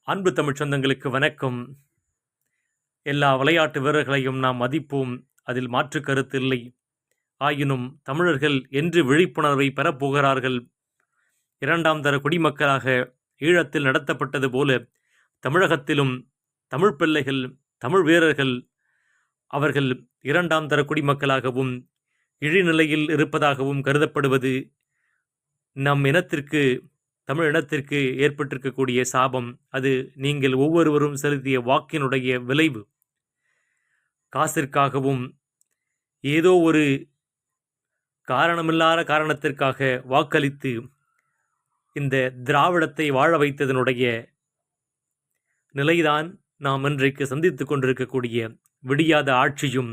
அன்பு தமிழ் சொந்தங்களுக்கு வணக்கம். எல்லா விளையாட்டு வீரர்களையும் நாம் மதிப்போம், அதில் மாற்று கருத்து இல்லை. ஆயினும் தமிழர்கள் என்று விழிப்புணர்வை பெறப்போகிறார்கள்? இரண்டாம் தர குடிமக்களாக ஈழத்தில் நடத்தப்பட்டது போல தமிழகத்திலும் தமிழ் பிள்ளைகள், தமிழ் வீரர்கள் அவர்கள் இரண்டாம் தர குடிமக்களாகவும் இழிநிலையில் இருப்பதாகவும் கருதப்படுவது நம் இனத்திற்கு, தமிழ் இனத்திற்கு ஏற்பட்டிருக்கக்கூடிய சாபம். அது நீங்கள் ஒவ்வொருவரும் செலுத்திய வாக்கினுடைய விளைவு. காசிற்காகவும் ஏதோ ஒரு காரணமில்லாத காரணத்திற்காக வாக்களித்து இந்த திராவிடத்தை வாழ வைத்ததனுடைய நிலைதான் நாம் இன்றைக்கு சந்தித்துக் கொண்டிருக்கக்கூடிய விடியாத ஆட்சியும்,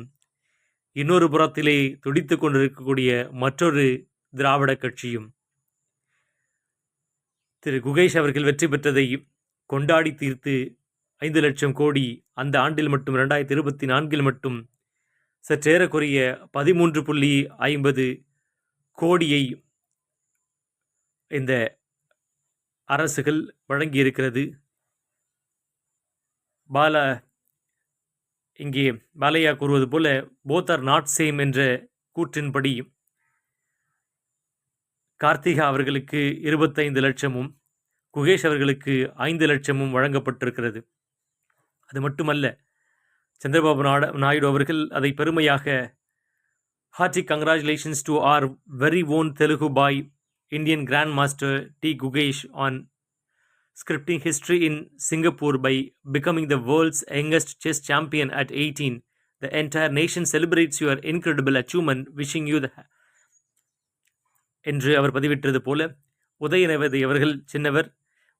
இன்னொரு புறத்திலே துடித்துக் கொண்டிருக்கக்கூடிய மற்றொரு திராவிட கட்சியும். திரு குகேஷ் அவர்கள் வெற்றி பெற்றதை கொண்டாடி தீர்த்து 5 லட்சம் கோடி அந்த ஆண்டில் மட்டும் 2024 மட்டும் சற்றேறக்குறைய 13.50 கோடியை இந்த அரசுகள் வழங்கியிருக்கிறது. இங்கே பாலையா கூறுவது போல போத் ஆர் நாட் சேம் என்ற கூற்றின்படி கார்த்திகா அவர்களுக்கு 25 லட்சமும் குகேஷ் அவர்களுக்கு 5 லட்சமும் வழங்கப்பட்டிருக்கிறது. அது மட்டுமல்ல, சந்திரபாபு நாயுடு அவர்கள் அதை பெருமையாக hearty congratulations to our very own Telugu boy Indian grand master D Gukesh on scripting history in Singapore by becoming the world's youngest chess champion at 18. The entire nation celebrates your incredible achievement, wishing you the என்று அவர் பதிவிட்டது போல, உதயநிதி அவர்கள் சின்னவர்,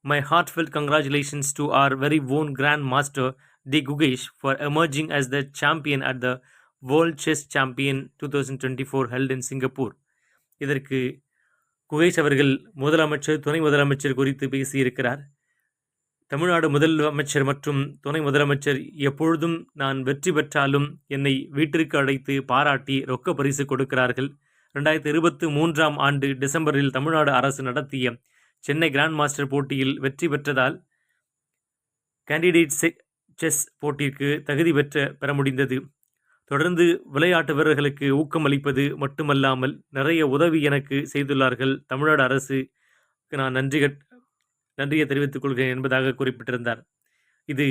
my heartfelt congratulations to our very own Grand Master D. Gugesh for emerging as the champion at the World Chess Champion 2024 held in Singapore. இதற்கு குகேஷ் அவர்கள் முதலமைச்சர், துணை முதலமைச்சர் குறித்து பேசியிருக்கிறார். தமிழ்நாடு முதலமைச்சர் மற்றும் துணை முதலமைச்சர் எப்பொழுதும் நான் வெற்றி பெற்றாலும் என்னை வீட்டிற்கு அழைத்து பாராட்டி ரொக்க பரிசு கொடுக்கிறார்கள். 2023 ஆண்டு டிசம்பரில் தமிழ்நாடு அரசு நடத்திய சென்னை கிராண்ட் மாஸ்டர் போட்டியில் வெற்றி பெற்றதால் கேண்டிடேட் செஸ் போட்டிக்கு தகுதி பெற முடிந்தது. தொடர்ந்து விளையாட்டு வீரர்களுக்கு ஊக்கம் அளிப்பது மட்டுமல்லாமல் நிறைய உதவி எனக்கு செய்துள்ளார்கள். தமிழ்நாடு அரசுக்கு நான் நன்றியை தெரிவித்துக் கொள்கிறேன் என்பதாக குறிப்பிட்டிருந்தார். இது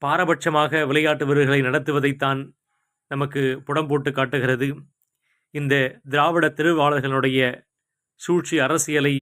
பாரபட்சமாக விளையாட்டு வீரர்களை நடத்துவதைத்தான் நமக்கு புடம் போட்டு காட்டுகிறது. இந்த திராவிட திருவாளர்களுடைய சூழ்ச்சி அரசியலை